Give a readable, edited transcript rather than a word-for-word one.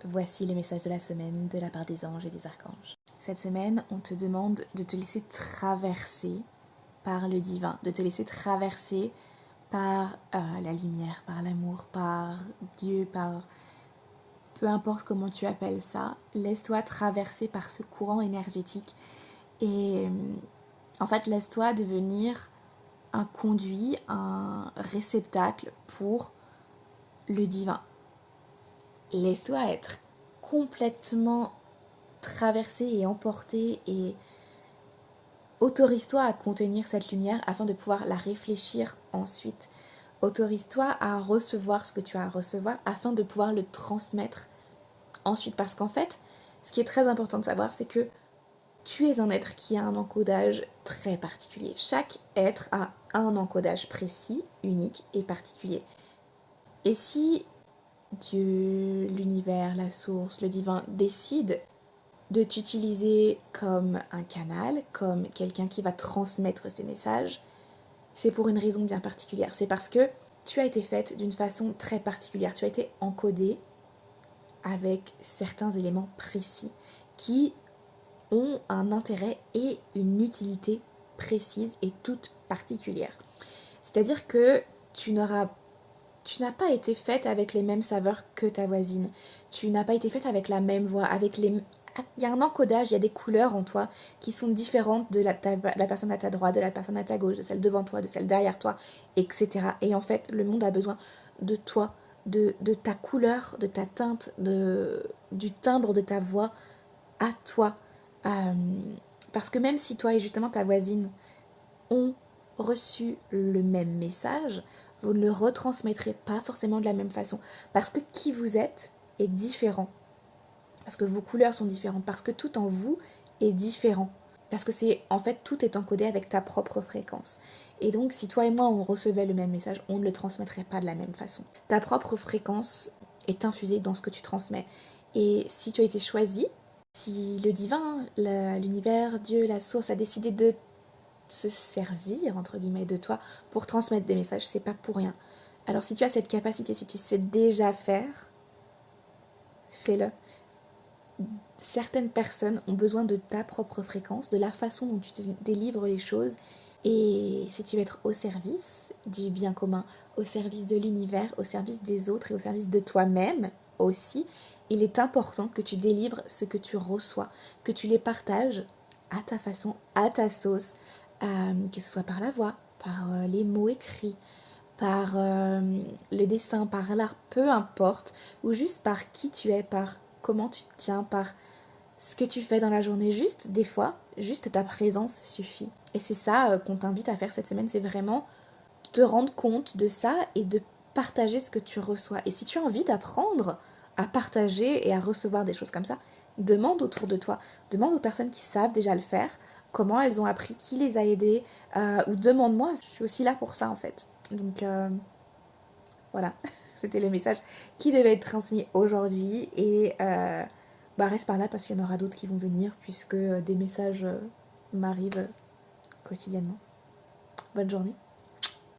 voici le message de la semaine de la part des anges et des archanges. Cette semaine, on te demande de te laisser traverser par le divin, de te laisser traverser par la lumière, par l'amour, par Dieu, par peu importe comment tu appelles ça. Laisse-toi traverser par ce courant énergétique et en fait, laisse-toi devenir un conduit, un réceptacle pour le divin. Laisse-toi être complètement traversé et emporté et autorise-toi à contenir cette lumière afin de pouvoir la réfléchir ensuite. Autorise-toi à recevoir ce que tu as à recevoir afin de pouvoir le transmettre ensuite. Parce qu'en fait, ce qui est très important de savoir, c'est que tu es un être qui a un encodage très particulier. Chaque être a un encodage précis, unique et particulier. Et si Dieu, l'univers, la source, le divin décide de t'utiliser comme un canal, comme quelqu'un qui va transmettre ses messages, c'est pour une raison bien particulière. C'est parce que tu as été faite d'une façon très particulière. Tu as été encodée avec certains éléments précis qui ont un intérêt et une utilité précise et toute particulière. C'est-à-dire que tu n'as pas été faite avec les mêmes saveurs que ta voisine. Tu n'as pas été faite avec la même voix, il y a un encodage, il y a des couleurs en toi qui sont différentes de la personne à ta droite, de la personne à ta gauche, de celle devant toi, de celle derrière toi, etc. Et en fait, le monde a besoin de toi, de ta couleur, de ta teinte, du timbre de ta voix à toi. Parce que même si toi et justement ta voisine ont reçu le même message, vous ne le retransmettrez pas forcément de la même façon. Parce que qui vous êtes est différent. Parce que vos couleurs sont différentes. Parce que tout en vous est différent. Parce que en fait, tout est encodé avec ta propre fréquence. Et donc, si toi et moi, on recevait le même message, on ne le transmettrait pas de la même façon. Ta propre fréquence est infusée dans ce que tu transmets. Et si tu as été choisi, si le divin, l'univers, Dieu, la source a décidé de se servir, entre guillemets, de toi pour transmettre des messages, c'est pas pour rien. Alors si tu as cette capacité, si tu sais déjà faire, fais-le. Certaines personnes ont besoin de ta propre fréquence, de la façon dont tu te délivres les choses. Et si tu veux être au service du bien commun, au service de l'univers, au service des autres et au service de toi-même aussi, il est important que tu délivres ce que tu reçois, que tu les partages à ta façon, à ta sauce, que ce soit par la voix, par les mots écrits, par le dessin, par l'art, peu importe, ou juste par qui tu es, par comment tu te tiens, par ce que tu fais dans la journée. Juste, des fois, juste ta présence suffit. Et c'est ça qu'on t'invite à faire cette semaine, c'est vraiment te rendre compte de ça et de partager ce que tu reçois. Et si tu as envie d'apprendre à partager et à recevoir des choses comme ça, demande autour de toi, demande aux personnes qui savent déjà le faire, comment elles ont appris, qui les a aidées, ou demande-moi, je suis aussi là pour ça en fait. Donc voilà, c'était le message qui devait être transmis aujourd'hui et reste par là parce qu'il y en aura d'autres qui vont venir puisque des messages m'arrivent quotidiennement. Bonne journée.